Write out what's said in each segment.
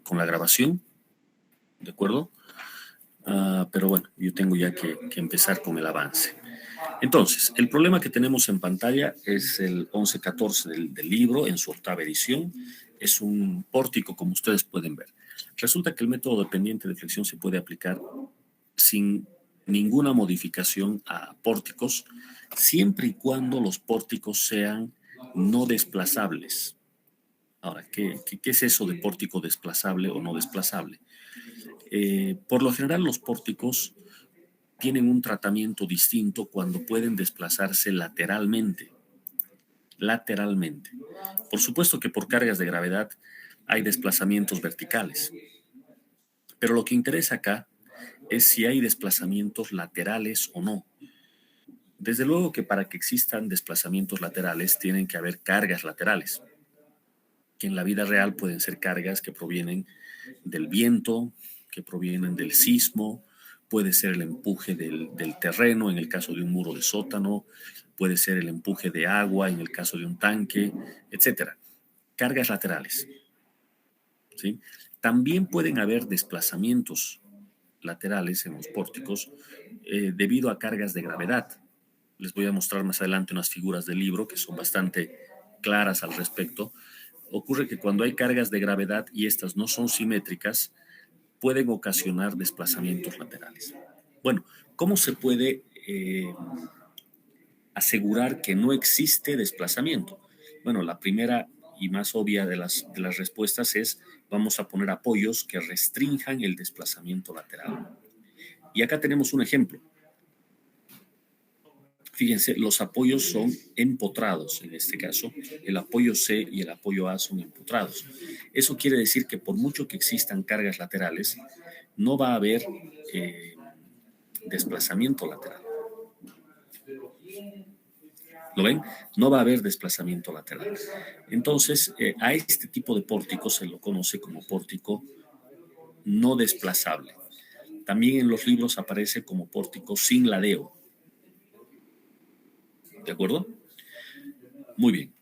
con la grabación, ¿de acuerdo? Pero bueno, yo tengo ya que empezar con el avance. Entonces, el problema que tenemos en pantalla es el 1114 del libro en su octava edición. Es un pórtico, como ustedes pueden ver. Resulta que el método dependiente de flexión se puede aplicar sin ninguna modificación a pórticos, siempre y cuando los pórticos sean no desplazables. Ahora, ¿qué es eso de pórtico desplazable o no desplazable? Por lo general, los pórticos tienen un tratamiento distinto cuando pueden desplazarse lateralmente. Lateralmente. Por supuesto que por cargas de gravedad hay desplazamientos verticales, pero lo que interesa acá es si hay desplazamientos laterales o no. Desde luego que para que existan desplazamientos laterales tienen que haber cargas laterales, que en la vida real pueden ser cargas que provienen del viento, que provienen del sismo, puede ser el empuje del terreno en el caso de un muro de sótano, puede ser el empuje de agua en el caso de un tanque, etcétera. Cargas laterales, ¿sí? También pueden haber desplazamientos laterales en los pórticos debido a cargas de gravedad. Les voy a mostrar más adelante unas figuras del libro que son bastante claras al respecto. Ocurre que cuando hay cargas de gravedad y estas no son simétricas, pueden ocasionar desplazamientos laterales. Bueno, ¿cómo se puede asegurar que no existe desplazamiento? Bueno, la primera y más obvia de las respuestas es: vamos a poner apoyos que restrinjan el desplazamiento lateral. Y acá tenemos un ejemplo. Fíjense, los apoyos son empotrados, en este caso, el apoyo C y el apoyo A son empotrados. Eso quiere decir que por mucho que existan cargas laterales, no va a haber desplazamiento lateral. ¿Lo ven? No va a haber desplazamiento lateral. Entonces, a este tipo de pórtico se lo conoce como pórtico no desplazable. También en los libros aparece como pórtico sin ladeo. ¿De acuerdo? Muy bien.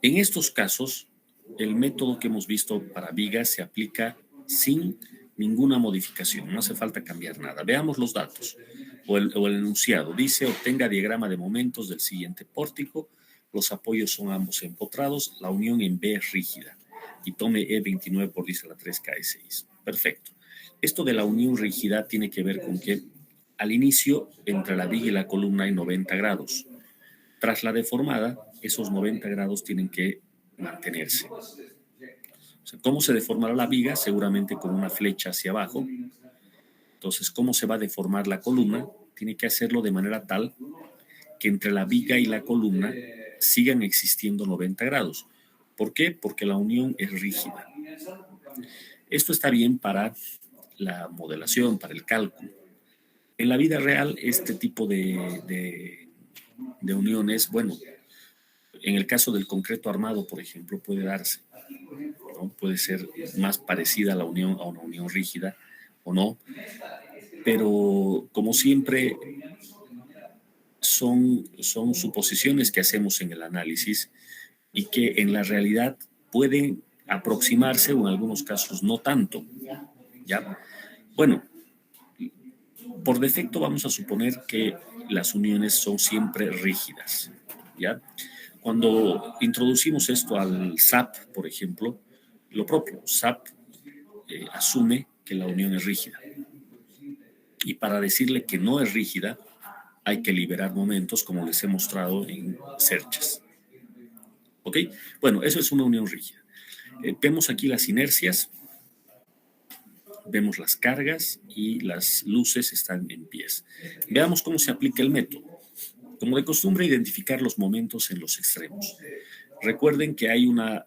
En estos casos, el método que hemos visto para vigas se aplica sin ninguna modificación, no hace falta cambiar nada. Veamos los datos o el enunciado. Dice: obtenga diagrama de momentos del siguiente pórtico, los apoyos son ambos empotrados, la unión en B es rígida y tome E29 por 10 a la 3 KS6. Perfecto. Esto de la unión rígida tiene que ver con que al inicio entre la viga y la columna hay 90 grados. Tras la deformada, esos 90 grados tienen que mantenerse. O sea, ¿cómo se deformará la viga? Seguramente con una flecha hacia abajo. Entonces, ¿cómo se va a deformar la columna? Tiene que hacerlo de manera tal que entre la viga y la columna sigan existiendo 90 grados. ¿Por qué? Porque la unión es rígida. Esto está bien para la modelación, para el cálculo. En la vida real, este tipo de uniones, bueno, en el caso del concreto armado, por ejemplo, puede darse, ¿no? Puede ser más parecida a la unión a una unión rígida o no, pero como siempre son suposiciones que hacemos en el análisis y que en la realidad pueden aproximarse o en algunos casos no tanto, ¿ya? Bueno, por defecto vamos a suponer que las uniones son siempre rígidas, ¿ya? Cuando introducimos esto al SAP, por ejemplo, lo propio, SAP asume que la unión es rígida. Y para decirle que no es rígida, hay que liberar momentos, como les he mostrado en Cerchas. ¿Ok? Bueno, eso es una unión rígida. Vemos aquí las inercias, vemos las cargas y las luces están en pies. Veamos cómo se aplica el método. Como de costumbre, identificar los momentos en los extremos. Recuerden que hay una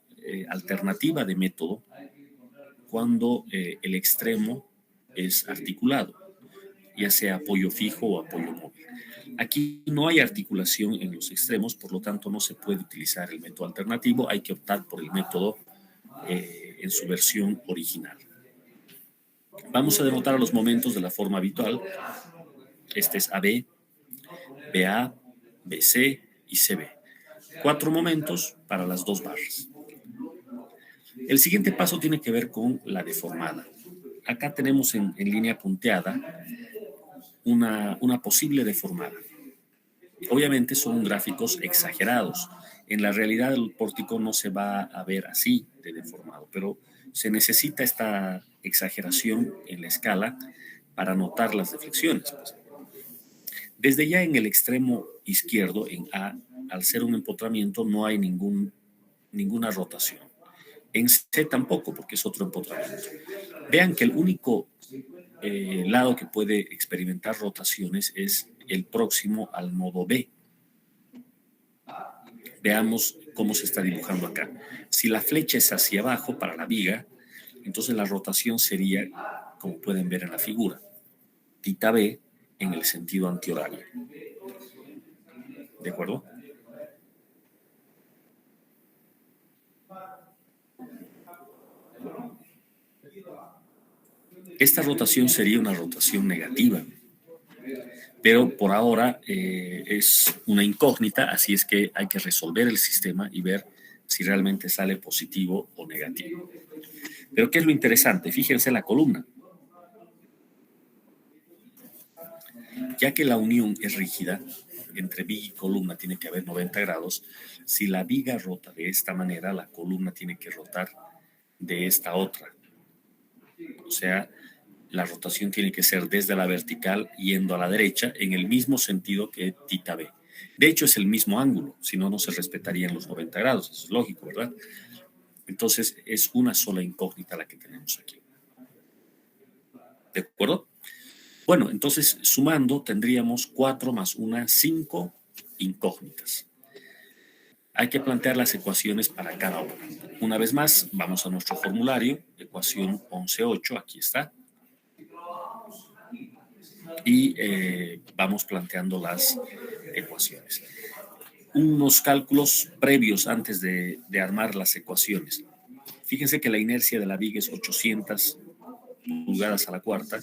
alternativa de método cuando el extremo es articulado, ya sea apoyo fijo o apoyo móvil. Aquí no hay articulación en los extremos, por lo tanto no se puede utilizar el método alternativo, hay que optar por el método en su versión original. Vamos a denotar los momentos de la forma habitual. Este es AB, BA, BC y CB. 4 momentos para las 2 barras. El siguiente paso tiene que ver con la deformada. Acá tenemos en línea punteada una posible deformada. Obviamente son gráficos exagerados. En la realidad el pórtico no se va a ver así de deformado, pero se necesita esta exageración en la escala para notar las deflexiones, pues. Desde ya en el extremo izquierdo, en A, al ser un empotramiento, no hay ninguna rotación. En C tampoco, porque es otro empotramiento. Vean que el único lado que puede experimentar rotaciones es el próximo al nodo B. Veamos cómo se está dibujando acá. Si la flecha es hacia abajo para la viga, entonces la rotación sería, como pueden ver en la figura, tita B en el sentido antihorario. ¿De acuerdo? Esta rotación sería una rotación negativa, pero por ahora es una incógnita, así es que hay que resolver el sistema y ver si realmente sale positivo o negativo. Pero ¿qué es lo interesante? Fíjense la columna. Ya que la unión es rígida, entre viga y columna tiene que haber 90 grados, si la viga rota de esta manera, la columna tiene que rotar de esta otra. O sea, la rotación tiene que ser desde la vertical yendo a la derecha en el mismo sentido que tita B. De hecho, es el mismo ángulo, si no, no se respetarían los 90 grados. Eso es lógico, ¿verdad? Entonces, es una sola incógnita la que tenemos aquí. ¿De acuerdo? Bueno, entonces, sumando, tendríamos 4 más 1, 5 incógnitas. Hay que plantear las ecuaciones para cada una. Una vez más, vamos a nuestro formulario, ecuación 11.8, aquí está. Y vamos planteando las ecuaciones. Unos cálculos previos antes de armar las ecuaciones. Fíjense que la inercia de la viga es 800 pulgadas a la cuarta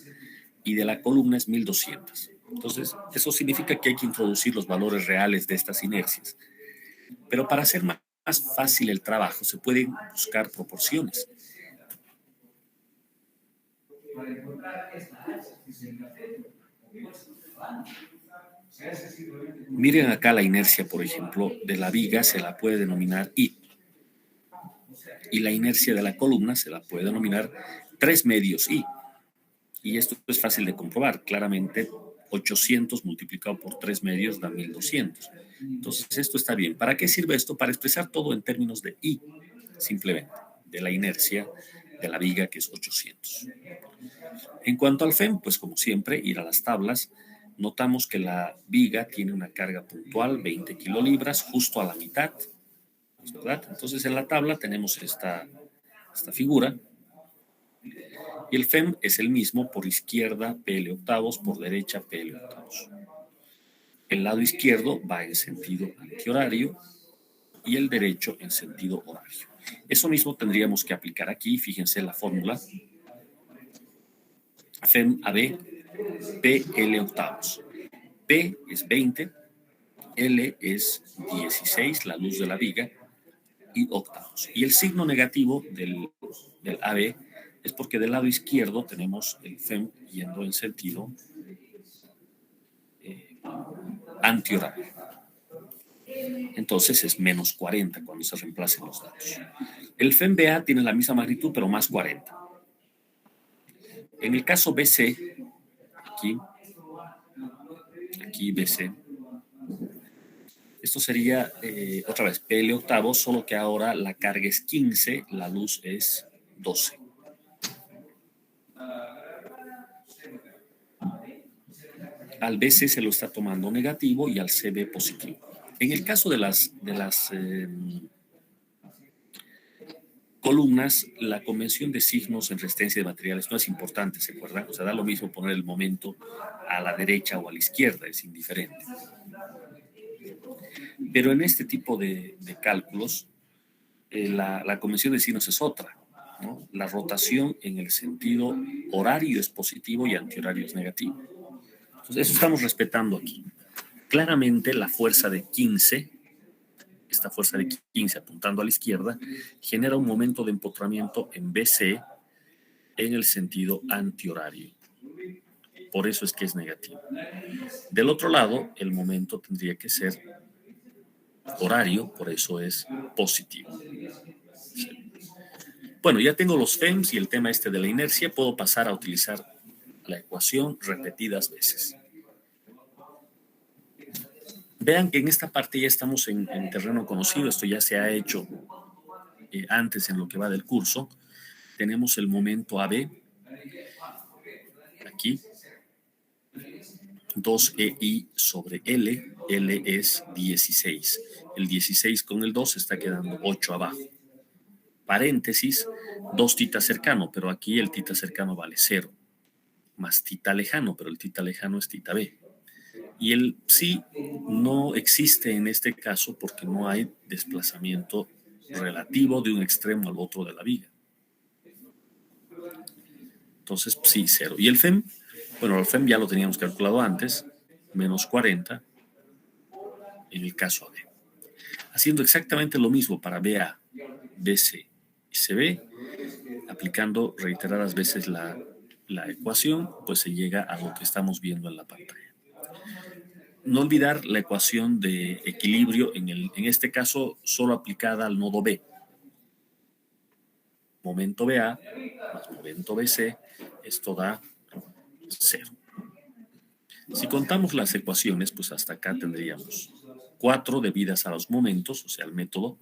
y de la columna es 1200. Entonces, eso significa que hay que introducir los valores reales de estas inercias. Pero para hacer más fácil el trabajo, se pueden buscar proporciones. Miren acá la inercia, por ejemplo, de la viga se la puede denominar I. Y la inercia de la columna se la puede denominar 3 medios I. Y esto es fácil de comprobar. Claramente, 800 multiplicado por 3 medios da 1200. Entonces, esto está bien. ¿Para qué sirve esto? Para expresar todo en términos de I, simplemente, de la inercia de la viga, que es 800. En cuanto al FEM, pues como siempre, ir a las tablas. Notamos que la viga tiene una carga puntual, 20 kilolibras, justo a la mitad, ¿verdad? Entonces, en la tabla tenemos esta figura. Y el FEM es el mismo, por izquierda PL octavos, por derecha PL octavos. El lado izquierdo va en sentido antihorario y el derecho en sentido horario. Eso mismo tendríamos que aplicar aquí. Fíjense la fórmula. FEM AB, PL octavos. P es 20, L es 16, la luz de la viga, y octavos. Y el signo negativo del AB es porque del lado izquierdo tenemos el FEM yendo en sentido antihorario. Entonces es menos 40 cuando se reemplacen los datos. El FEM-BA tiene la misma magnitud, pero más 40. En el caso BC, aquí BC, esto sería otra vez PL octavos, solo que ahora la carga es 15, la luz es 12. Al BC se lo está tomando negativo y al CB positivo. En el caso de las columnas, la convención de signos en resistencia de materiales no es importante, ¿se acuerdan? O sea, da lo mismo poner el momento a la derecha o a la izquierda, es indiferente. Pero en este tipo de cálculos, la convención de signos es otra, ¿no? La rotación en el sentido horario es positivo y antihorario es negativo. Entonces, eso estamos respetando aquí. Claramente, la fuerza de 15 esta fuerza de 15 apuntando a la izquierda, genera un momento de empotramiento en BC en el sentido antihorario. Por eso es que es negativo. Del otro lado, el momento tendría que ser horario, por eso es positivo. Sí. Bueno, ya tengo los FEMs y el tema este de la inercia. Puedo pasar a utilizar la ecuación repetidas veces. Vean que en esta parte ya estamos en terreno conocido. Esto ya se ha hecho antes en lo que va del curso. Tenemos el momento AB, aquí, 2EI sobre L, L es 16. El 16 con el 2 está quedando 8 abajo. Paréntesis, 2 tita cercano, pero aquí el tita cercano vale 0, más tita lejano, pero el tita lejano es tita B. Y el psi no existe en este caso porque no hay desplazamiento relativo de un extremo al otro de la viga. Entonces, psi 0. Y el FEM, bueno, el FEM ya lo teníamos calculado antes, menos 40 en el caso AB. Haciendo exactamente lo mismo para BA, BC y CB, aplicando reiteradas veces la ecuación, pues se llega a lo que estamos viendo en la pantalla. No olvidar la ecuación de equilibrio, en este caso solo aplicada al nodo B. Momento BA más momento BC, esto da 0. Si contamos las ecuaciones, pues hasta acá tendríamos 4 debidas a los momentos, o sea, al método,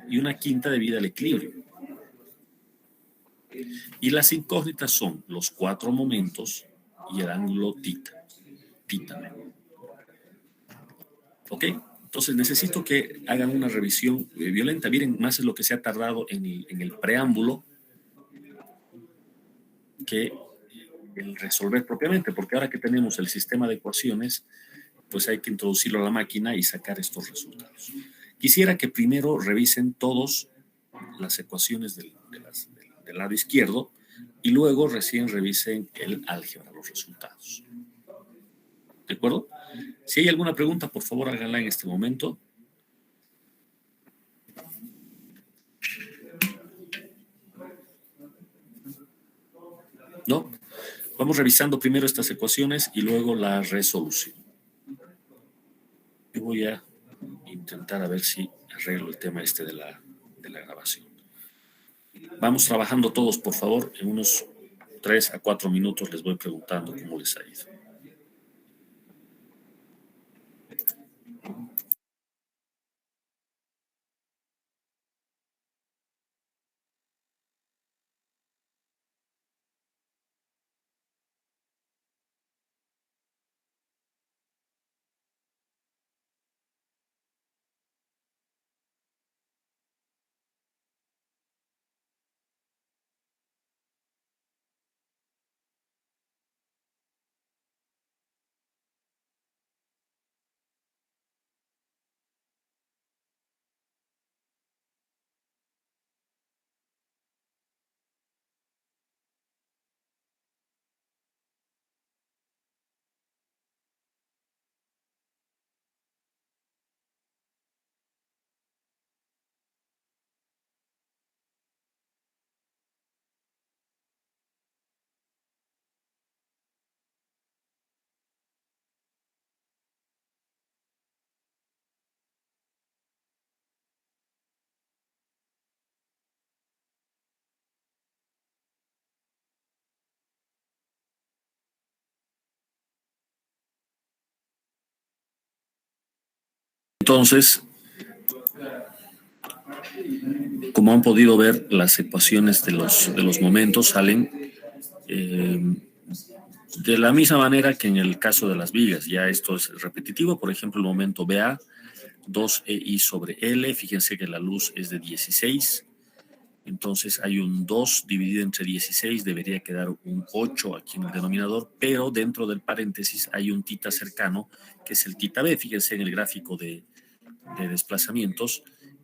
y una quinta debida al equilibrio. Y las incógnitas son los 4 momentos y el ángulo tita B. ¿Ok? Entonces necesito que hagan una revisión violenta. Miren, más es lo que se ha tardado en el preámbulo que el resolver propiamente, porque ahora que tenemos el sistema de ecuaciones, pues hay que introducirlo a la máquina y sacar estos resultados. Quisiera que primero revisen todas las ecuaciones del lado izquierdo y luego recién revisen el álgebra, los resultados. ¿De acuerdo? Si hay alguna pregunta, por favor háganla en este momento. ¿No? Vamos revisando primero estas ecuaciones y luego la resolución. Yo voy a intentar a ver si arreglo el tema este de la grabación. Vamos trabajando todos, por favor. En unos 3 a 4 minutos les voy preguntando cómo les ha ido. Entonces, como han podido ver, las ecuaciones de los momentos salen de la misma manera que en el caso de las vigas. Ya esto es repetitivo. Por ejemplo, el momento BA, 2EI sobre L. Fíjense que la luz es de 16. Entonces hay un 2 dividido entre 16, debería quedar un 8 aquí en el denominador, pero dentro del paréntesis hay un tita cercano, que es el tita B. Fíjense en el gráfico de desplazamientos,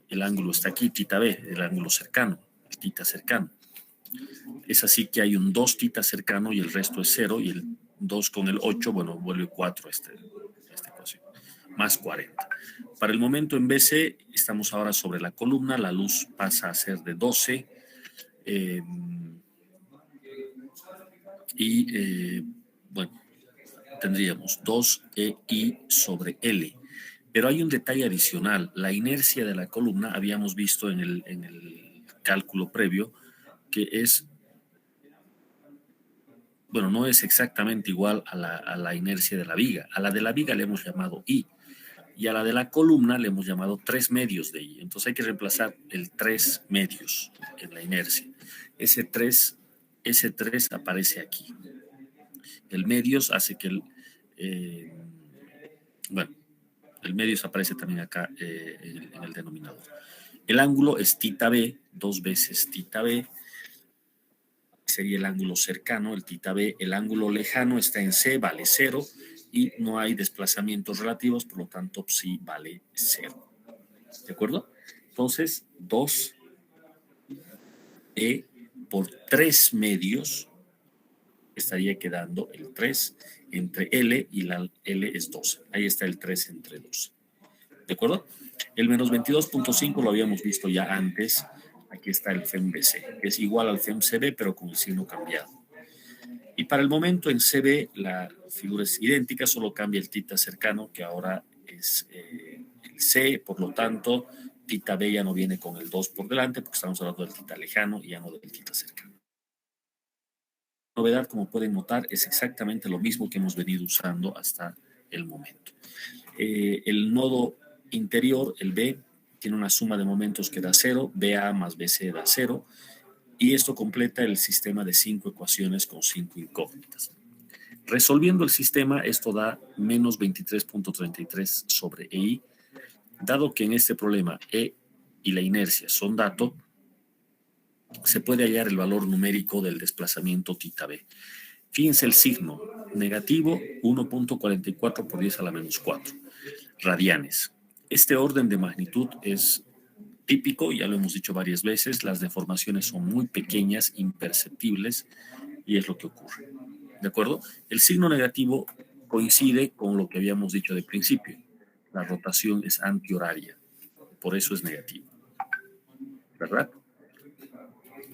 el ángulo está aquí, tita B, el ángulo cercano, el tita cercano. Es así que hay un 2 tita cercano y el resto es 0, y el 2 con el 8, bueno, vuelve 4 esta ecuación, más 40. Para el momento en BC estamos ahora sobre la columna, la luz pasa a ser de 12 bueno, tendríamos 2EI sobre L. Pero hay un detalle adicional. La inercia de la columna habíamos visto en el cálculo previo que es, bueno, no es exactamente igual a la inercia de la viga. A la de la viga le hemos llamado I y a la de la columna le hemos llamado 3 medios de I. Entonces hay que reemplazar el 3 medios en la inercia. Ese 3 aparece aquí. El medios hace que el medios aparece también acá en el denominador. El ángulo es θ b, 2 veces θ b, sería el ángulo cercano, el θ b. El ángulo lejano está en C, vale 0, y no hay desplazamientos relativos, por lo tanto psi vale 0. ¿De acuerdo? Entonces, 2E por 3 medios estaría quedando el 3 entre L y la L es 12. Ahí está el 3 entre 12. ¿De acuerdo? El menos 22.5 lo habíamos visto ya antes. Aquí está el FEM-BC, que es igual al FEM-CB, pero con el signo cambiado. Y para el momento en CB la figura es idéntica, solo cambia el θ cercano, que ahora es el C, por lo tanto, θ B ya no viene con el 2 por delante, porque estamos hablando del θ lejano y ya no del θ cercano. La novedad, como pueden notar, es exactamente lo mismo que hemos venido usando hasta el momento. El nodo interior, el B, tiene una suma de momentos que da 0, BA más BC da 0, y esto completa el sistema de 5 ecuaciones con 5 incógnitas. Resolviendo el sistema, esto da menos 23.33 sobre EI. Dado que en este problema E y la inercia son datos, se puede hallar el valor numérico del desplazamiento θ b. Fíjense el signo, negativo 1.44 por 10 a la menos 4 radianes. Este orden de magnitud es típico, ya lo hemos dicho varias veces, las deformaciones son muy pequeñas, imperceptibles, y es lo que ocurre. ¿De acuerdo? El signo negativo coincide con lo que habíamos dicho de principio. La rotación es antihoraria, por eso es negativo. ¿Verdad?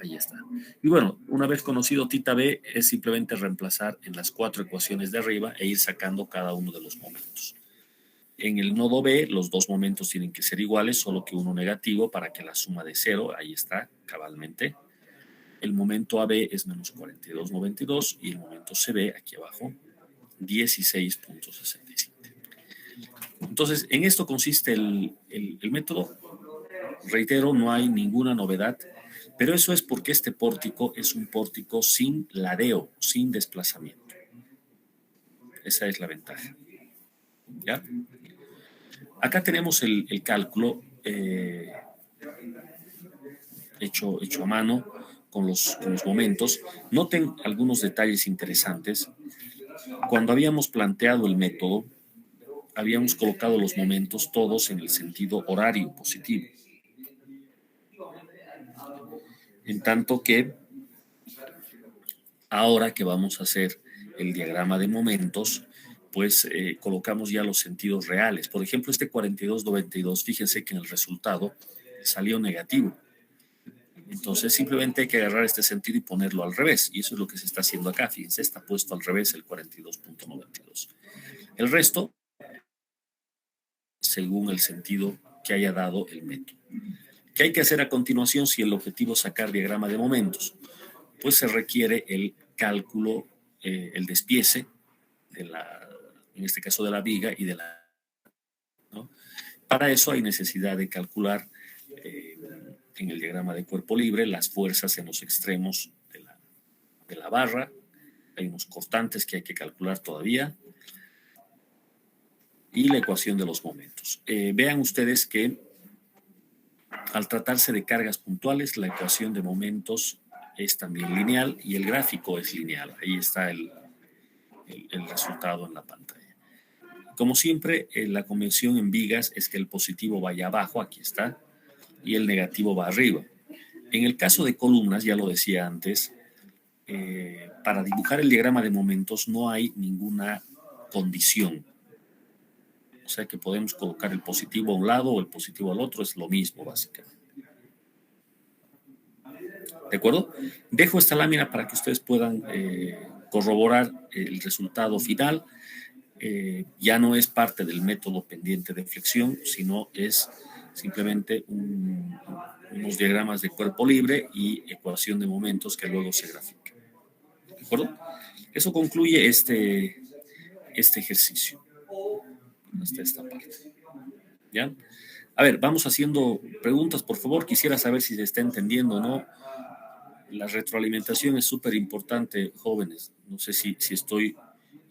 Ahí está. Y bueno, una vez conocido θ b, es simplemente reemplazar en las 4 ecuaciones de arriba e ir sacando cada uno de los momentos. En el nodo B, los dos momentos tienen que ser iguales, solo que uno negativo para que la suma de 0, ahí está, cabalmente. El momento AB es menos 42.92 y el momento CB, aquí abajo, 16.67. Entonces, en esto consiste el método. Reitero, no hay ninguna novedad, pero eso es porque este pórtico es un pórtico sin ladeo, sin desplazamiento. Esa es la ventaja. ¿Ya? Acá tenemos el cálculo hecho a mano con los momentos. Noten algunos detalles interesantes. Cuando habíamos planteado el método, habíamos colocado los momentos todos en el sentido horario positivo. En tanto que ahora que vamos a hacer el diagrama de momentos, pues colocamos ya los sentidos reales. Por ejemplo, este 42.92, fíjense que en el resultado salió negativo. Entonces simplemente hay que agarrar este sentido y ponerlo al revés. Y eso es lo que se está haciendo acá. Fíjense, está puesto al revés el 42.92. El resto, según el sentido que haya dado el método. ¿Qué hay que hacer a continuación si el objetivo es sacar diagrama de momentos? Pues se requiere el cálculo, el despiece, en este caso de la viga y de la... ¿no? Para eso hay necesidad de calcular en el diagrama de cuerpo libre las fuerzas en los extremos de la barra. Hay unos cortantes que hay que calcular todavía. Y la ecuación de los momentos. Vean ustedes que al tratarse de cargas puntuales, la ecuación de momentos es también lineal y el gráfico es lineal. Ahí está el resultado en la pantalla. Como siempre, la convención en vigas es que el positivo vaya abajo, aquí está, y el negativo va arriba. En el caso de columnas, ya lo decía antes, para dibujar el diagrama de momentos no hay ninguna condición. O sea que podemos colocar el positivo a un lado o el positivo al otro, es lo mismo básicamente. ¿De acuerdo? Dejo esta lámina para que ustedes puedan corroborar el resultado final. Ya no es parte del método pendiente de flexión, sino es simplemente unos diagramas de cuerpo libre y ecuación de momentos que luego se grafican. ¿De acuerdo? Eso concluye este ejercicio. Hasta esta parte. ¿Ya? A ver, vamos haciendo preguntas, por favor. Quisiera saber si se está entendiendo o no. La retroalimentación es súper importante, jóvenes. No sé si estoy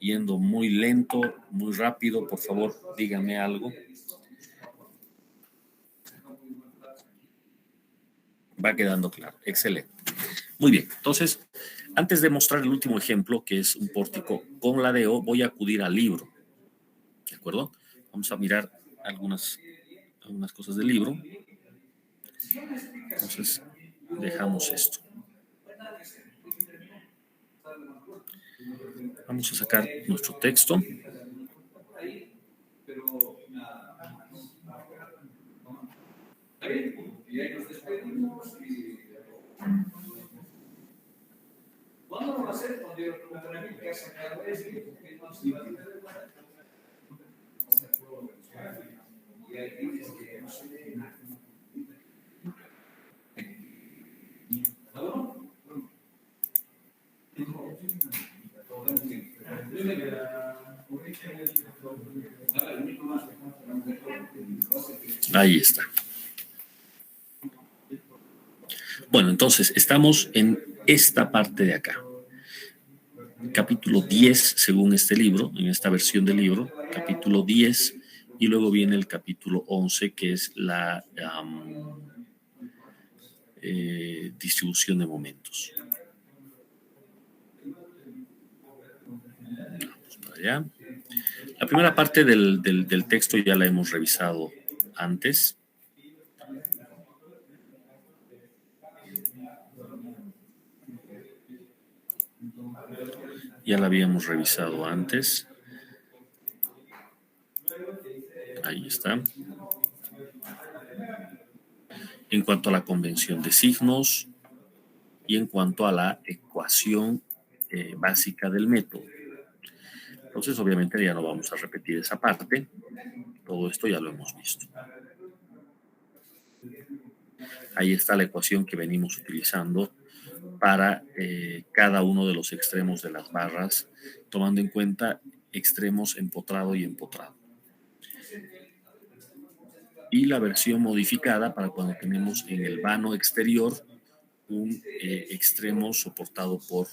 yendo muy lento, muy rápido. Por favor, díganme algo. Va quedando claro. Excelente. Muy bien. Entonces, antes de mostrar el último ejemplo, que es un pórtico con ladeo, voy a acudir al libro. ¿De acuerdo? Vamos a mirar algunas cosas del libro. Entonces, dejamos esto. Vamos a sacar nuestro texto. ¿Cuándo lo va a hacer? Cuando yo preguntaré a mí qué ha sacado esto, qué más iba a hacer. Ahí está. Bueno, entonces estamos en esta parte de acá. Capítulo 10, según este libro, en esta versión del libro, capítulo 10, y luego viene el capítulo 11, que es la distribución de momentos. Vamos para allá. La primera parte del texto ya la hemos revisado antes. Ya la habíamos revisado antes. Ahí está. En cuanto a la convención de signos y en cuanto a la ecuación básica del método. Entonces, obviamente, ya no vamos a repetir esa parte. Todo esto ya lo hemos visto. Ahí está la ecuación que venimos utilizando para cada uno de los extremos de las barras, tomando en cuenta extremos empotrado y empotrado. Y la versión modificada para cuando tenemos en el vano exterior un extremo soportado por,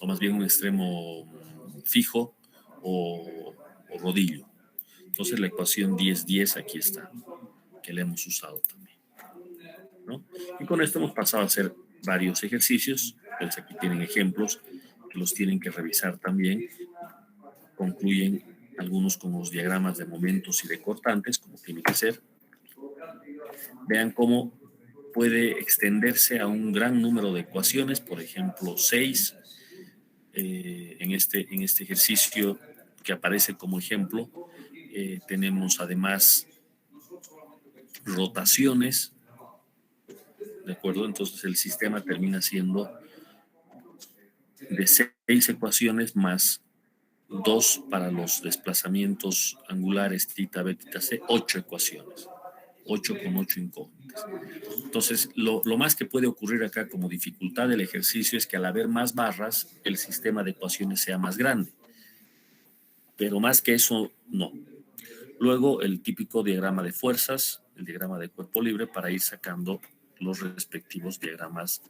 o más bien un extremo fijo o rodillo. Entonces la ecuación 10-10 aquí está, que la hemos usado también, ¿no? Y con esto hemos pasado a hacer varios ejercicios. Pues aquí tienen ejemplos que los tienen que revisar también. Concluyen algunos con los diagramas de momentos y de cortantes, como tiene que ser. Vean cómo puede extenderse a un gran número de ecuaciones, por ejemplo, 6. En este ejercicio que aparece como ejemplo, tenemos además rotaciones, ¿de acuerdo? Entonces el sistema termina siendo de 6 ecuaciones más 2 para los desplazamientos angulares θ, b, θ, c, 8 ecuaciones. 8 con 8 incógnitas. Entonces, lo más que puede ocurrir acá como dificultad del ejercicio es que al haber más barras, el sistema de ecuaciones sea más grande. Pero más que eso, no. Luego, el típico diagrama de fuerzas, el diagrama de cuerpo libre, para ir sacando los respectivos diagramas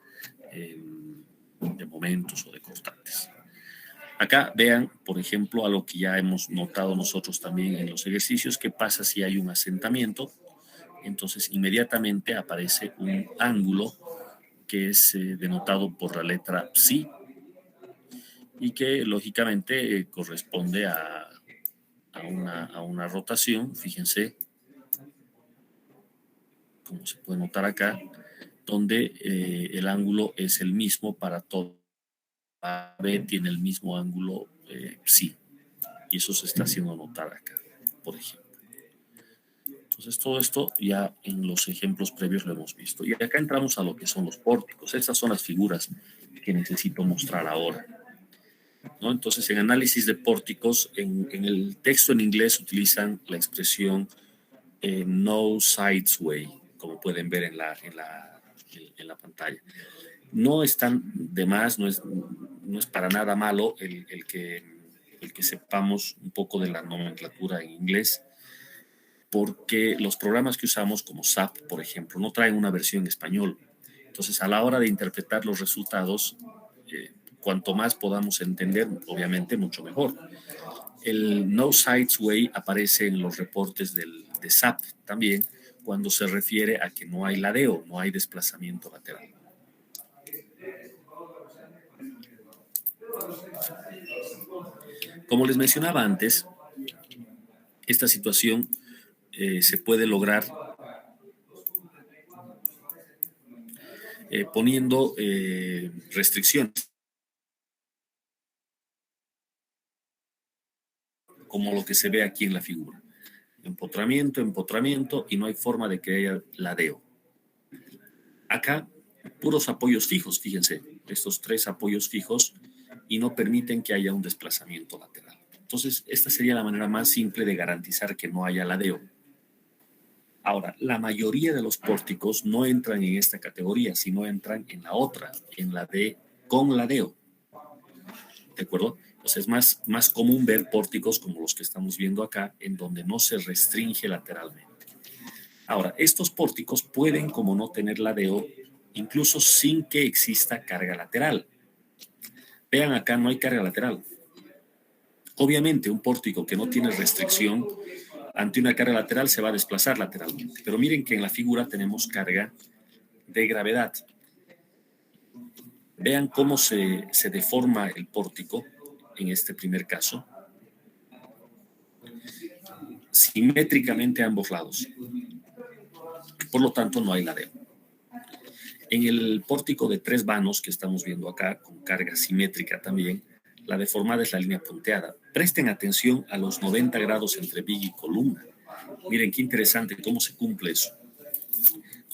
de momentos o de constantes. Acá vean, por ejemplo, algo que ya hemos notado nosotros también en los ejercicios, qué pasa si hay un asentamiento. Entonces, inmediatamente aparece un ángulo que es denotado por la letra psi y que lógicamente corresponde a una rotación. Fíjense, como se puede notar acá, donde el ángulo es el mismo para todo. A B tiene el mismo ángulo psi. y eso se está haciendo notar acá, por ejemplo. Entonces todo esto ya en los ejemplos previos lo hemos visto. Y acá entramos a lo que son los pórticos. Estas son las figuras que necesito mostrar ahora, ¿no? Entonces en análisis de pórticos, en el texto en inglés utilizan la expresión no sides way, como pueden ver en la pantalla. No es tan de más, no es para nada malo el que sepamos un poco de la nomenclatura en inglés, porque los programas que usamos como SAP, por ejemplo, no traen una versión en español. Entonces, a la hora de interpretar los resultados, cuanto más podamos entender, obviamente, mucho mejor. El no sides way aparece en los reportes de SAP también, cuando se refiere a que no hay ladeo, no hay desplazamiento lateral. Como les mencionaba antes, esta situación se puede lograr poniendo restricciones, como lo que se ve aquí en la figura. Empotramiento, y no hay forma de que haya ladeo. Acá, puros apoyos fijos, fíjense, estos 3 apoyos fijos, y no permiten que haya un desplazamiento lateral. Entonces, esta sería la manera más simple de garantizar que no haya ladeo. Ahora, la mayoría de los pórticos no entran en esta categoría, sino entran en la otra, en la de con ladeo. ¿De acuerdo? Pues es más común ver pórticos como los que estamos viendo acá, en donde no se restringe lateralmente. Ahora, estos pórticos pueden, como no tener ladeo, incluso sin que exista carga lateral. Vean acá, no hay carga lateral. Obviamente, un pórtico que no tiene restricción ante una carga lateral se va a desplazar lateralmente. Pero miren que en la figura tenemos carga de gravedad. Vean cómo se deforma el pórtico en este primer caso, simétricamente a ambos lados. Por lo tanto, no hay ladeo. En el pórtico de 3 vanos que estamos viendo acá, con carga simétrica también, la deformada es la línea punteada. Presten atención a los 90 grados entre viga y columna. Miren qué interesante cómo se cumple eso.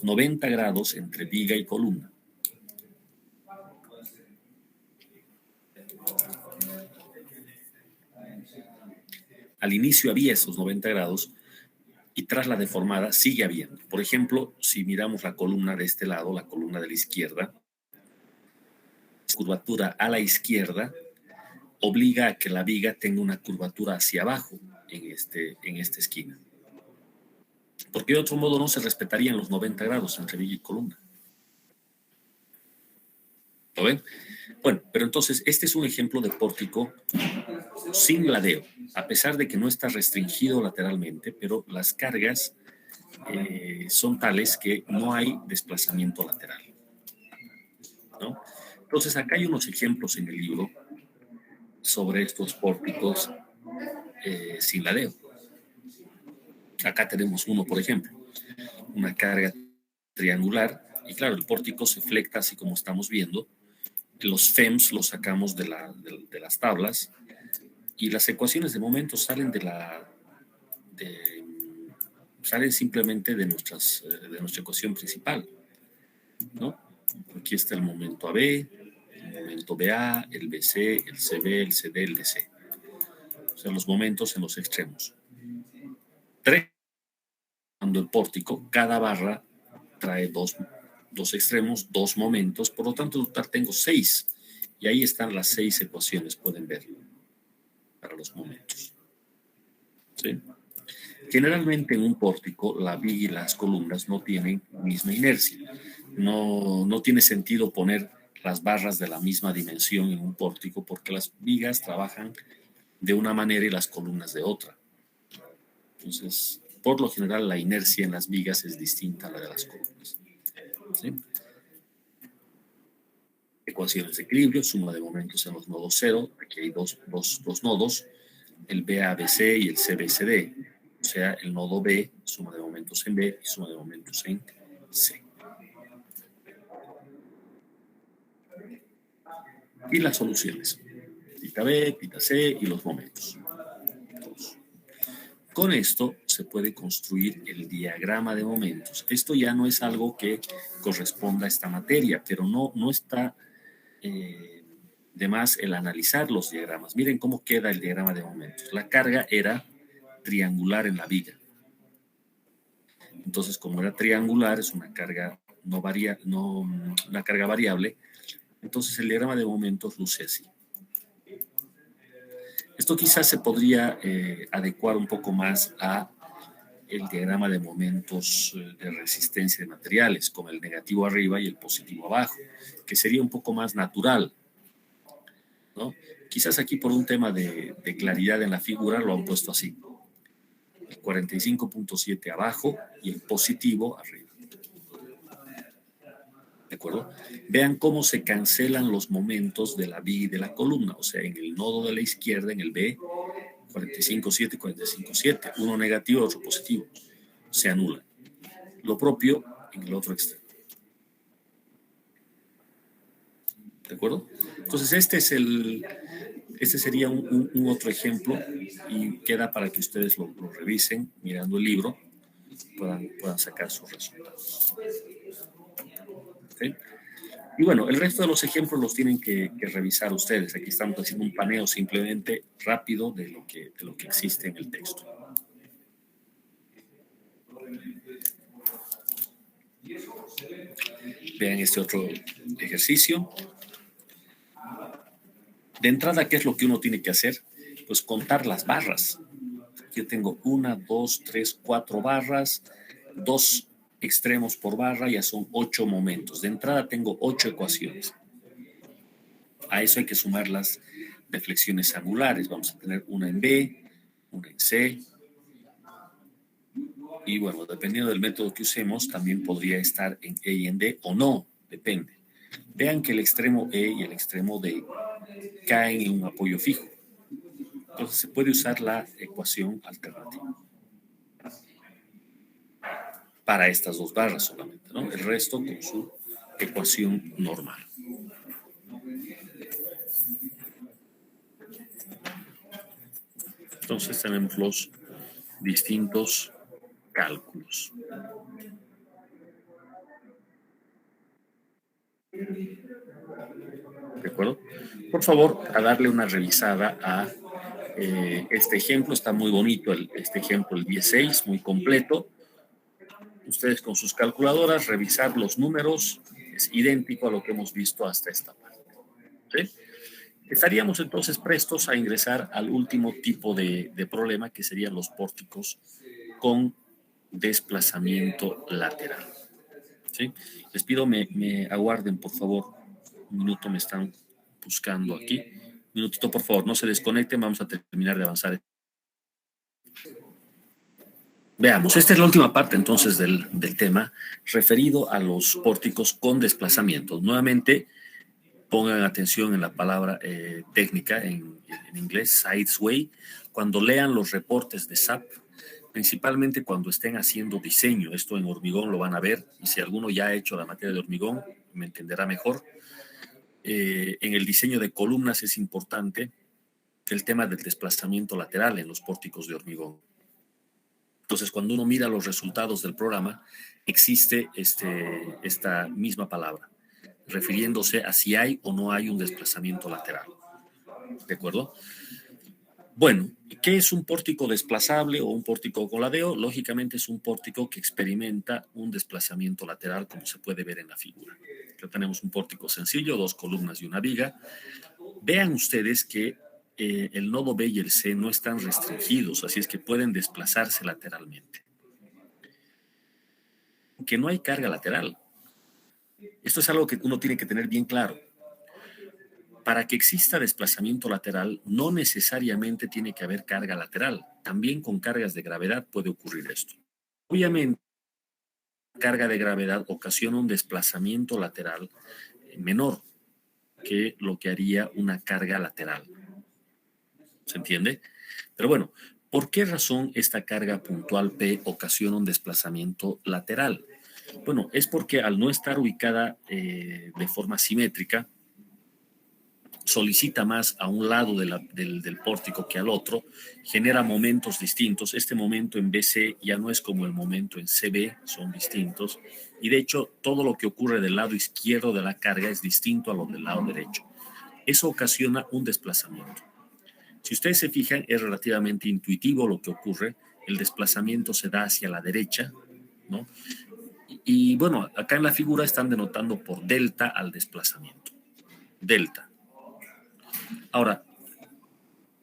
90 grados entre viga y columna. Al inicio había esos 90 grados y tras la deformada sigue habiendo. Por ejemplo, si miramos la columna de este lado, la columna de la izquierda, curvatura a la izquierda obliga a que la viga tenga una curvatura hacia abajo en esta esquina. Porque de otro modo no se respetarían los 90 grados entre viga y columna. ¿Lo ven? Bueno, pero entonces este es un ejemplo de pórtico sin ladeo, a pesar de que no está restringido lateralmente, pero las cargas son tales que no hay desplazamiento lateral, ¿no? Entonces acá hay unos ejemplos en el libro sobre estos pórticos sin ladeo. Acá tenemos uno, por ejemplo, una carga triangular, y claro, el pórtico se flecta así como estamos viendo. Los FEMs los sacamos de las tablas, y las ecuaciones de momento salen salen simplemente de nuestra ecuación principal, ¿no? Aquí está el momento AB, el momento BA, el BC, el CB, el CD, el DC. O sea, los momentos en los extremos. 3, cuando el pórtico, cada barra trae dos extremos, 2 momentos, por lo tanto en total tengo 6. Y ahí están las 6 ecuaciones, pueden ver, para los momentos. ¿Sí? Generalmente en un pórtico la viga y las columnas no tienen misma inercia. No tiene sentido poner las barras de la misma dimensión en un pórtico porque las vigas trabajan de una manera y las columnas de otra. Entonces, por lo general la inercia en las vigas es distinta a la de las columnas. ¿Sí? Ecuaciones de equilibrio, suma de momentos en los nodos 0. Aquí hay dos nodos, el BABC y el CBCD. O sea, el nodo B, suma de momentos en B y suma de momentos en C. Y las soluciones, tita B, tita C y los momentos. Con esto se puede construir el diagrama de momentos. Esto ya no es algo que corresponda a esta materia, pero no está de más el analizar los diagramas. Miren cómo queda el diagrama de momentos. La carga era triangular en la viga. Entonces, como era triangular, es una carga una carga variable. Entonces, el diagrama de momentos luce así. Esto quizás se podría adecuar un poco más a el diagrama de momentos de resistencia de materiales, con el negativo arriba y el positivo abajo, que sería un poco más natural, ¿no? Quizás aquí por un tema de claridad en la figura lo han puesto así. El 45.7 abajo y el positivo arriba. ¿De acuerdo? Vean cómo se cancelan los momentos de la viga y de la columna, o sea, en el nodo de la izquierda, en el B, 45.7 y 45.7, uno negativo, otro positivo, se anulan. Lo propio en el otro extremo. ¿De acuerdo? Entonces, este sería un otro ejemplo y queda para que ustedes lo revisen mirando el libro, puedan sacar sus resultados. ¿Okay? Y bueno, el resto de los ejemplos los tienen que revisar ustedes. Aquí estamos haciendo un paneo simplemente rápido de lo que existe en el texto. Vean este otro ejercicio. De entrada, ¿qué es lo que uno tiene que hacer? Pues contar las barras. Yo tengo 1, 2, 3, 4 barras, 2 extremos por barra, ya son 8 momentos. De entrada tengo 8 ecuaciones. A eso hay que sumar las deflexiones angulares. Vamos a tener una en B, una en C. Y bueno, dependiendo del método que usemos, también podría estar en E y en D o no, depende. Vean que el extremo E y el extremo D caen en un apoyo fijo. Entonces se puede usar la ecuación alternativa para estas dos barras solamente, ¿no? El resto con su ecuación normal. Entonces tenemos los distintos cálculos. ¿De acuerdo? Por favor, a darle una revisada a este ejemplo. Está muy bonito este ejemplo, el 16, muy completo. Ustedes con sus calculadoras revisar los números, es idéntico a lo que hemos visto hasta esta parte. ¿Sí? Estaríamos entonces prestos a ingresar al último tipo de problema, que serían los pórticos con desplazamiento lateral. ¿Sí? Les pido me aguarden, por favor. Un minuto, me están buscando aquí. Un minutito, por favor, no se desconecten, vamos a terminar de avanzar. Veamos, esta es la última parte entonces del tema referido a los pórticos con desplazamiento. Nuevamente, pongan atención en la palabra técnica en inglés, sideway. Cuando lean los reportes de SAP, principalmente cuando estén haciendo diseño, esto en hormigón lo van a ver, y si alguno ya ha hecho la materia de hormigón, me entenderá mejor. En el diseño de columnas es importante el tema del desplazamiento lateral en los pórticos de hormigón. Entonces, cuando uno mira los resultados del programa, existe esta misma palabra, refiriéndose a si hay o no hay un desplazamiento lateral. ¿De acuerdo? Bueno, ¿qué es un pórtico desplazable o un pórtico coladeo? Lógicamente es un pórtico que experimenta un desplazamiento lateral, como se puede ver en la figura. Aquí tenemos un pórtico sencillo, 2 columnas y una viga. Vean ustedes que el nodo B y el C no están restringidos, así es que pueden desplazarse lateralmente. Que no hay carga lateral. Esto es algo que uno tiene que tener bien claro. Para que exista desplazamiento lateral, no necesariamente tiene que haber carga lateral. También con cargas de gravedad puede ocurrir esto. Obviamente, la carga de gravedad ocasiona un desplazamiento lateral menor que lo que haría una carga lateral. ¿Se entiende? Pero bueno, ¿por qué razón esta carga puntual P ocasiona un desplazamiento lateral? Bueno, es porque al no estar ubicada de forma simétrica, solicita más a un lado del pórtico que al otro, genera momentos distintos. Este momento en BC ya no es como el momento en CB, son distintos. Y de hecho, todo lo que ocurre del lado izquierdo de la carga es distinto a lo del lado derecho. Eso ocasiona un desplazamiento. Si ustedes se fijan, es relativamente intuitivo lo que ocurre. El desplazamiento se da hacia la derecha, ¿no? Y bueno, acá en la figura están denotando por delta al desplazamiento. Delta. Ahora,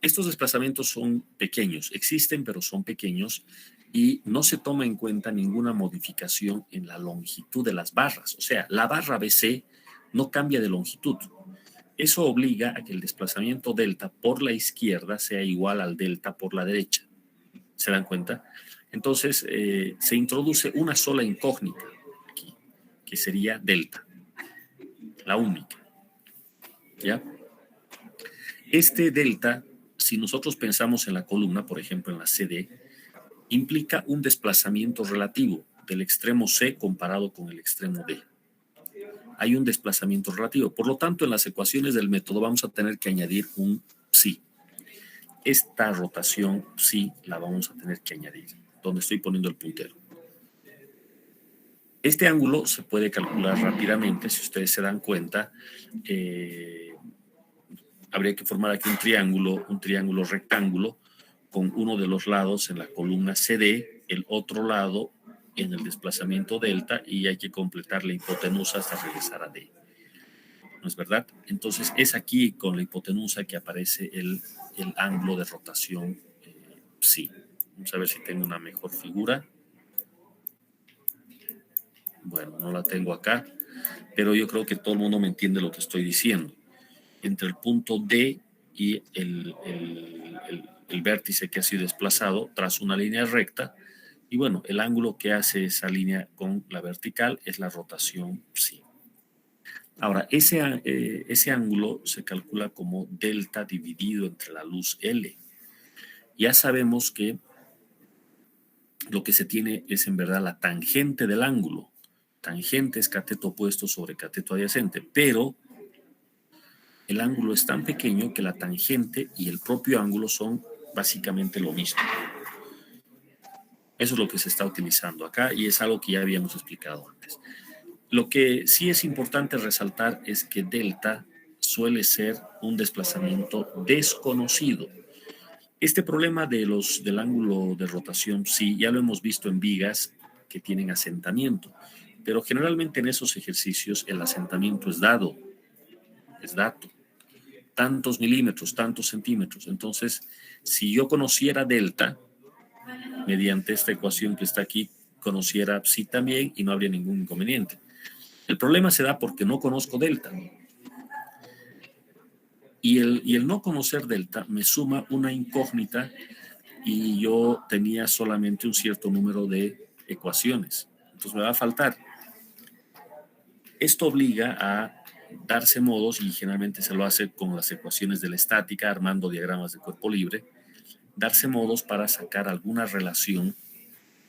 estos desplazamientos son pequeños, existen pero son pequeños y no se toma en cuenta ninguna modificación en la longitud de las barras. O sea, la barra BC no cambia de longitud. Eso obliga a que el desplazamiento delta por la izquierda sea igual al delta por la derecha. ¿Se dan cuenta? Entonces, se introduce una sola incógnita aquí, que sería delta, la única. ¿Ya? Este delta, si nosotros pensamos en la columna, por ejemplo en la CD, implica un desplazamiento relativo del extremo C comparado con el extremo D. Hay un desplazamiento relativo. Por lo tanto, en las ecuaciones del método vamos a tener que añadir un psi. Esta rotación psi la vamos a tener que añadir, donde estoy poniendo el puntero. Este ángulo se puede calcular rápidamente, si ustedes se dan cuenta. Habría que formar aquí un triángulo rectángulo, con uno de los lados en la columna CD, el otro lado en el desplazamiento delta, y hay que completar la hipotenusa hasta regresar a D. ¿No es verdad? Entonces es aquí con la hipotenusa que aparece el ángulo de rotación psi. Vamos a ver si tengo una mejor figura. Bueno, no la tengo acá, pero yo creo que todo el mundo me entiende lo que estoy diciendo. Entre el punto D y el vértice que ha sido desplazado, trazo una línea recta, y bueno, el ángulo que hace esa línea con la vertical es la rotación psi. Ahora, ese ángulo se calcula como delta dividido entre la luz L. Ya sabemos que lo que se tiene es en verdad la tangente del ángulo. Tangente es cateto opuesto sobre cateto adyacente, pero el ángulo es tan pequeño que la tangente y el propio ángulo son básicamente lo mismo. Eso es lo que se está utilizando acá y es algo que ya habíamos explicado antes. Lo que sí es importante resaltar es que delta suele ser un desplazamiento desconocido. Este problema del ángulo de rotación, sí, ya lo hemos visto en vigas que tienen asentamiento, pero generalmente en esos ejercicios el asentamiento es dado, es dato. Tantos milímetros, tantos centímetros. Entonces, si yo conociera delta, mediante esta ecuación que está aquí, conociera psi también y no habría ningún inconveniente. El problema se da porque no conozco delta. Y el no conocer delta me suma una incógnita y yo tenía solamente un cierto número de ecuaciones. Entonces me va a faltar. Esto obliga a darse modos, y generalmente se lo hace con las ecuaciones de la estática, armando diagramas de cuerpo libre, darse modos para sacar alguna relación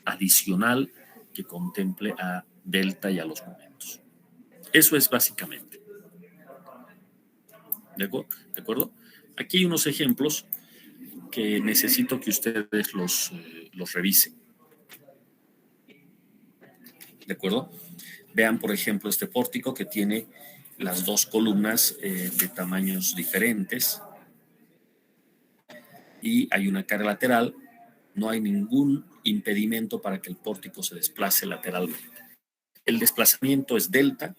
adicional que contemple a delta y a los momentos. Eso es básicamente. ¿De acuerdo? Aquí hay unos ejemplos que necesito que ustedes los revisen. ¿De acuerdo? Vean, por ejemplo, este pórtico que tiene las dos columnas de tamaños diferentes y hay una carga lateral. No hay ningún impedimento para que el pórtico se desplace lateralmente. El desplazamiento es delta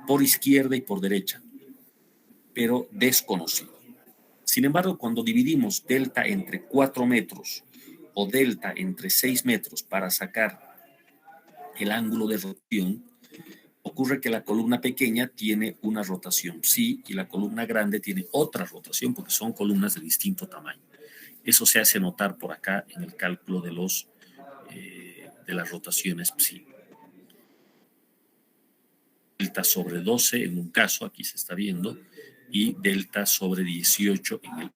por izquierda y por derecha, pero desconocido. Sin embargo, cuando dividimos delta entre 4 metros o delta entre 6 metros para sacar el ángulo de rotación, ocurre que la columna pequeña tiene una rotación psi y la columna grande tiene otra rotación porque son columnas de distinto tamaño. Eso se hace notar por acá en el cálculo de las rotaciones psi. Delta sobre 12 en un caso, aquí se está viendo, y delta sobre 18 en el.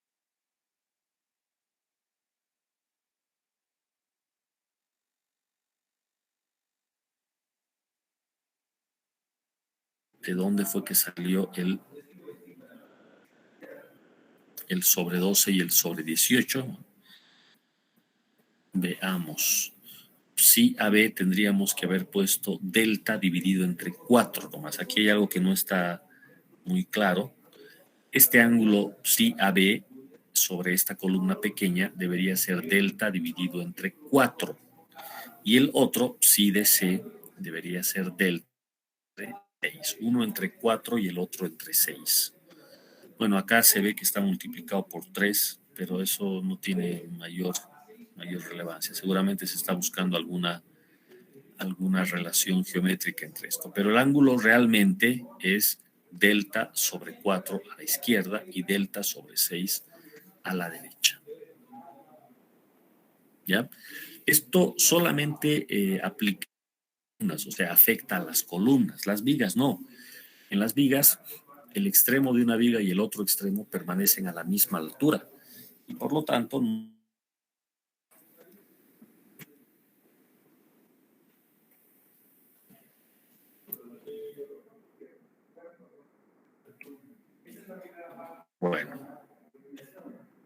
¿De dónde fue que salió el sobre 12 y el sobre 18? Veamos. Si AB tendríamos que haber puesto delta dividido entre 4 nomás. Aquí hay algo que no está muy claro. Este ángulo si AB sobre esta columna pequeña debería ser delta dividido entre 4. Y el otro si DC debería ser delta entre 6. Uno entre 4 y el otro entre 6. Bueno, acá se ve que está multiplicado por 3, pero eso no tiene mayor relevancia. Seguramente se está buscando alguna relación geométrica entre esto. Pero el ángulo realmente es delta sobre 4 a la izquierda y delta sobre 6 a la derecha. ¿Ya? Esto solamente aplica, o sea, afecta a las columnas. Las vigas no. En las vigas, el extremo de una viga y el otro extremo permanecen a la misma altura. Y por lo tanto, bueno,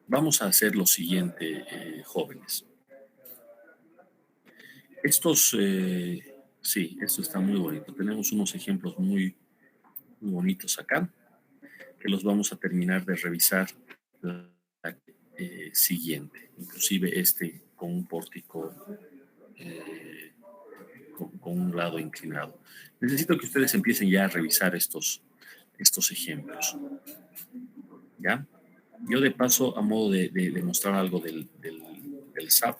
vamos a hacer lo siguiente, jóvenes. Sí, esto está muy bonito. Tenemos unos ejemplos muy, muy bonitos acá, que los vamos a terminar de revisar la siguiente. Inclusive este con un pórtico, con un lado inclinado. Necesito que ustedes empiecen ya a revisar estos ejemplos. ¿Ya? Yo de paso, a modo de mostrar algo del SAP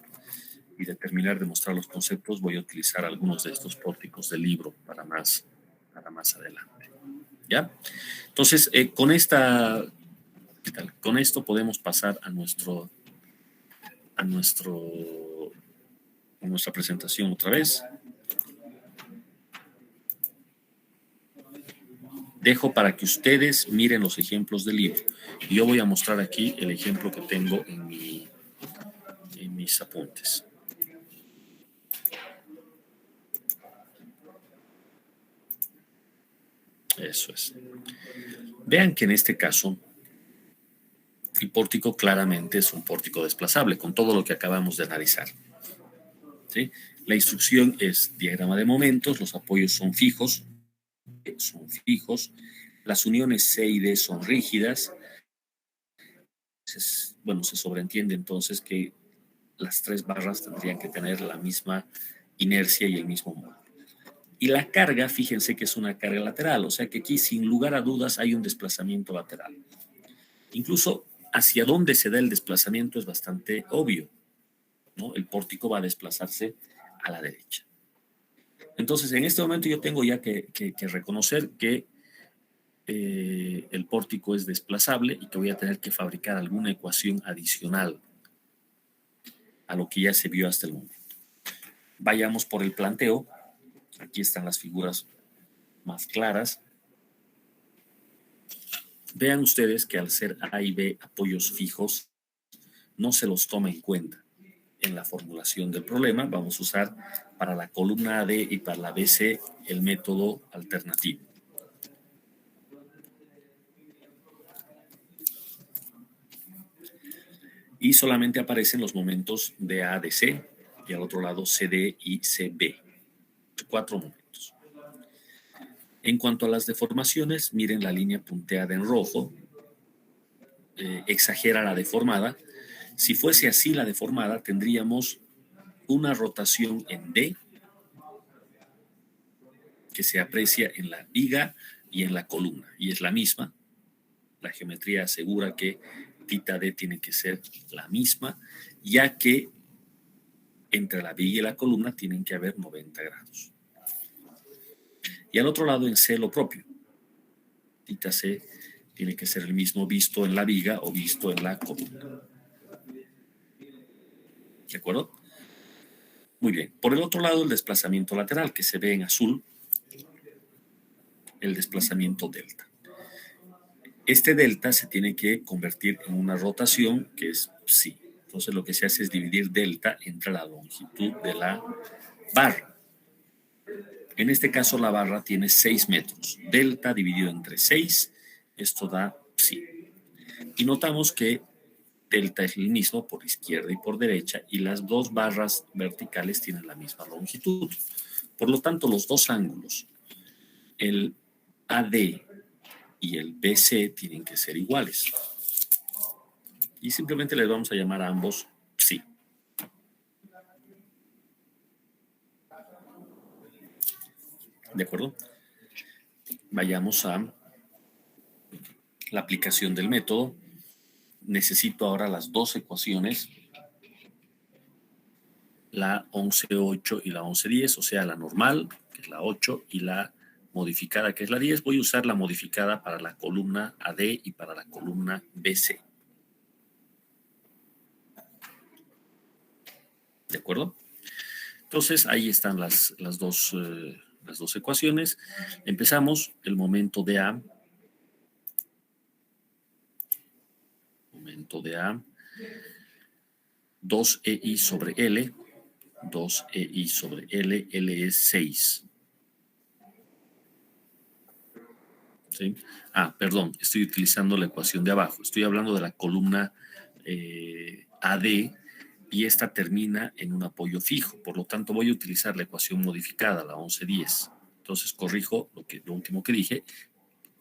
y de terminar de mostrar los conceptos, voy a utilizar algunos de estos pórticos del libro para más adelante. ¿Ya? Entonces, con esto podemos pasar a nuestra presentación otra vez. Dejo para que ustedes miren los ejemplos del libro. Y yo voy a mostrar aquí el ejemplo que tengo en mis apuntes. Eso es. Vean que en este caso, el pórtico claramente es un pórtico desplazable, con todo lo que acabamos de analizar. ¿Sí? La instrucción es diagrama de momentos, los apoyos son fijos, las uniones C y D son rígidas. Bueno, se sobreentiende entonces que las tres barras tendrían que tener la misma inercia y el mismo módulo. Y la carga, fíjense que es una carga lateral, o sea que aquí sin lugar a dudas hay un desplazamiento lateral. Incluso hacia dónde se da el desplazamiento es bastante obvio, ¿no? El pórtico va a desplazarse a la derecha. Entonces, en este momento yo tengo ya que reconocer que el pórtico es desplazable y que voy a tener que fabricar alguna ecuación adicional a lo que ya se vio hasta el momento. Vayamos por el planteo. Aquí están las figuras más claras. Vean ustedes que al ser A y B apoyos fijos, no se los toma en cuenta en la formulación del problema. Vamos a usar para la columna AD y para la BC el método alternativo. Y solamente aparecen los momentos de A, de C, y al otro lado CD y CB. 4 momentos. En cuanto a las deformaciones, miren la línea punteada en rojo. Exagera la deformada. Si fuese así la deformada, tendríamos una rotación en D que se aprecia en la viga y en la columna, y es la misma. La geometría asegura que θ D tiene que ser la misma, ya que entre la viga y la columna tienen que haber 90 grados. Y al otro lado en C lo propio. θ C tiene que ser el mismo visto en la viga o visto en la columna. ¿De acuerdo? Muy bien. Por el otro lado, el desplazamiento lateral, que se ve en azul, el desplazamiento delta. Este delta se tiene que convertir en una rotación que es psi. Entonces lo que se hace es dividir delta entre la longitud de la barra. En este caso la barra tiene 6 metros. Delta dividido entre 6, esto da psi. Y notamos que delta es el mismo por izquierda y por derecha y las dos barras verticales tienen la misma longitud. Por lo tanto, los dos ángulos, el AD y el BC, tienen que ser iguales. Y simplemente les vamos a llamar a ambos psi. ¿De acuerdo? Vayamos a la aplicación del método. Necesito ahora las dos ecuaciones, la 11.8 y la 11.10, o sea, la normal, que es la 8, y la modificada, que es la 10. Voy a usar la modificada para la columna AD y para la columna BC. ¿De acuerdo? Entonces, ahí están las dos ecuaciones. Empezamos el momento de A. Momento de A. 2EI sobre L. 2EI sobre L. L es 6. ¿Sí? Perdón, estoy utilizando la ecuación de abajo. Estoy hablando de la columna AD y esta termina en un apoyo fijo. Por lo tanto, voy a utilizar la ecuación modificada, la 11.10. Entonces, corrijo lo último que dije.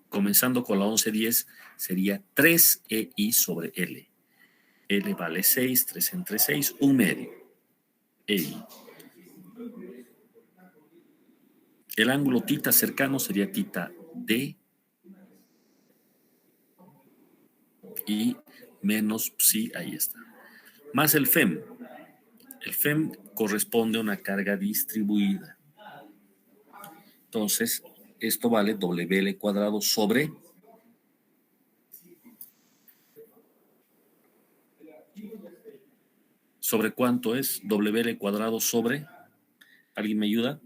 Comenzando con la 11.10, sería 3EI sobre L. L vale 6, 3 entre 6, 1 medio. EI. El ángulo θ cercano sería θ D y menos psi, ahí está. Más el FEM. El FEM corresponde a una carga distribuida. Entonces, esto vale WL cuadrado sobre ¿sobre cuánto es? WL cuadrado sobre, ¿alguien me ayuda?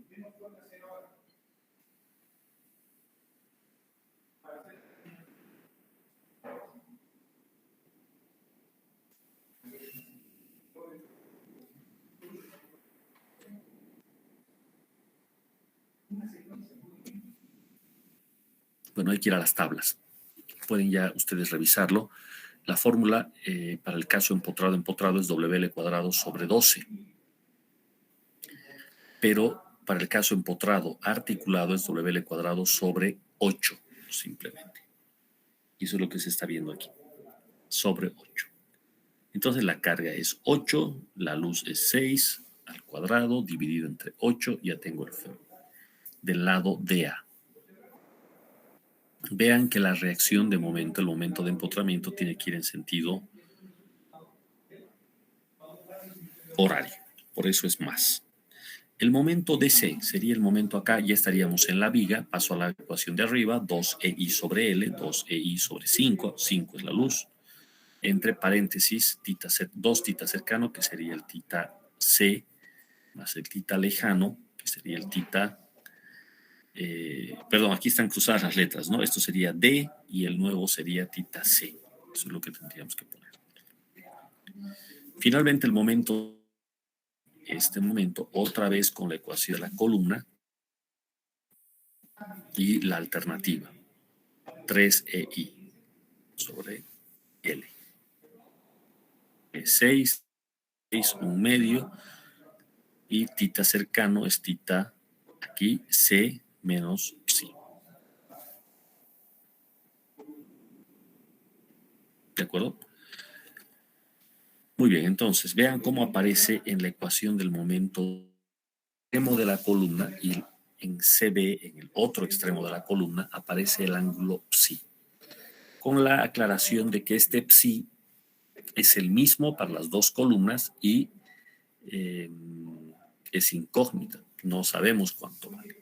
Bueno, hay que ir a las tablas. Pueden ya ustedes revisarlo. La fórmula para el caso empotrado es WL cuadrado sobre 12. Pero para el caso empotrado articulado es WL cuadrado sobre 8, simplemente. Y eso es lo que se está viendo aquí. Sobre 8. Entonces la carga es 8, la luz es 6 al cuadrado, dividido entre 8, ya tengo el FEM. Del lado DA. Vean que la reacción de momento, el momento de empotramiento, tiene que ir en sentido horario. Por eso es más. El momento DC sería el momento acá, ya estaríamos en la viga, paso a la ecuación de arriba, 2EI sobre L, 2EI sobre 5, 5 es la luz, entre paréntesis, 2 θ cercano, que sería el θ C, más el θ lejano, que sería el θ, perdón, aquí están cruzadas las letras, ¿no? Esto sería D y el nuevo sería θ C. Eso es lo que tendríamos que poner. Finalmente, el momento, este momento, otra vez con la ecuación de la columna y la alternativa, 3EI sobre L. 6, 6, un medio, y θ cercano es θ aquí, C menos psi. ¿De acuerdo? Muy bien, entonces vean cómo aparece en la ecuación del momento extremo de la columna y en CB, en el otro extremo de la columna, aparece el ángulo psi. Con la aclaración de que este psi es el mismo para las dos columnas y es incógnita. No sabemos cuánto vale.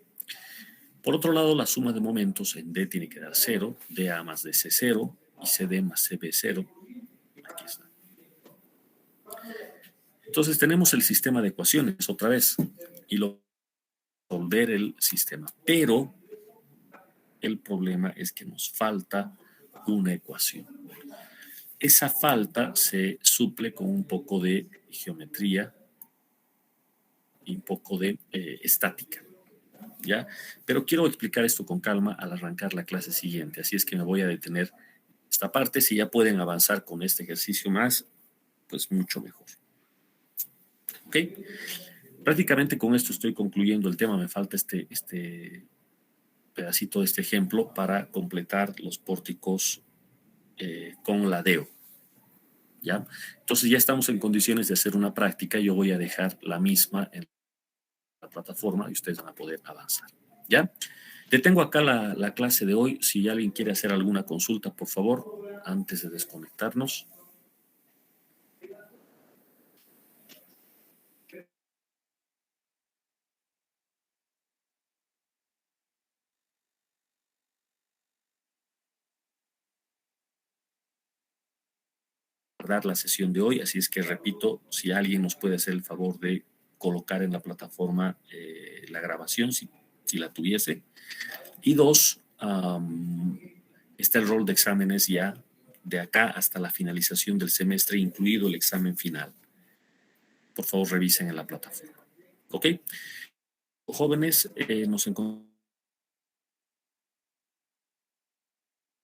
Por otro lado, la suma de momentos en D tiene que dar 0, DA más DC 0 y CD más CB 0. Aquí está. Entonces tenemos el sistema de ecuaciones otra vez y lo resolver el sistema. Pero el problema es que nos falta una ecuación. Esa falta se suple con un poco de geometría y un poco de estática. ¿ya? Pero quiero explicar esto con calma al arrancar la clase siguiente, así es que me voy a detener esta parte. Si ya pueden avanzar con este ejercicio más, pues mucho mejor. ¿Ok? Prácticamente con esto estoy concluyendo el tema. Me falta este pedacito de este ejemplo para completar los pórticos con ladeo. ¿Ya? Entonces ya estamos en condiciones de hacer una práctica. Yo voy a dejar la misma en la plataforma y ustedes van a poder avanzar. ¿Ya? Detengo acá la clase de hoy. Si alguien quiere hacer alguna consulta, por favor, antes de desconectarnos. La sesión de hoy, así es que repito, si alguien nos puede hacer el favor de colocar en la plataforma la grabación, si la tuviese. Y dos, está el rol de exámenes ya de acá hasta la finalización del semestre, incluido el examen final. Por favor, revisen en la plataforma. ¿Ok? Jóvenes, nos encontramos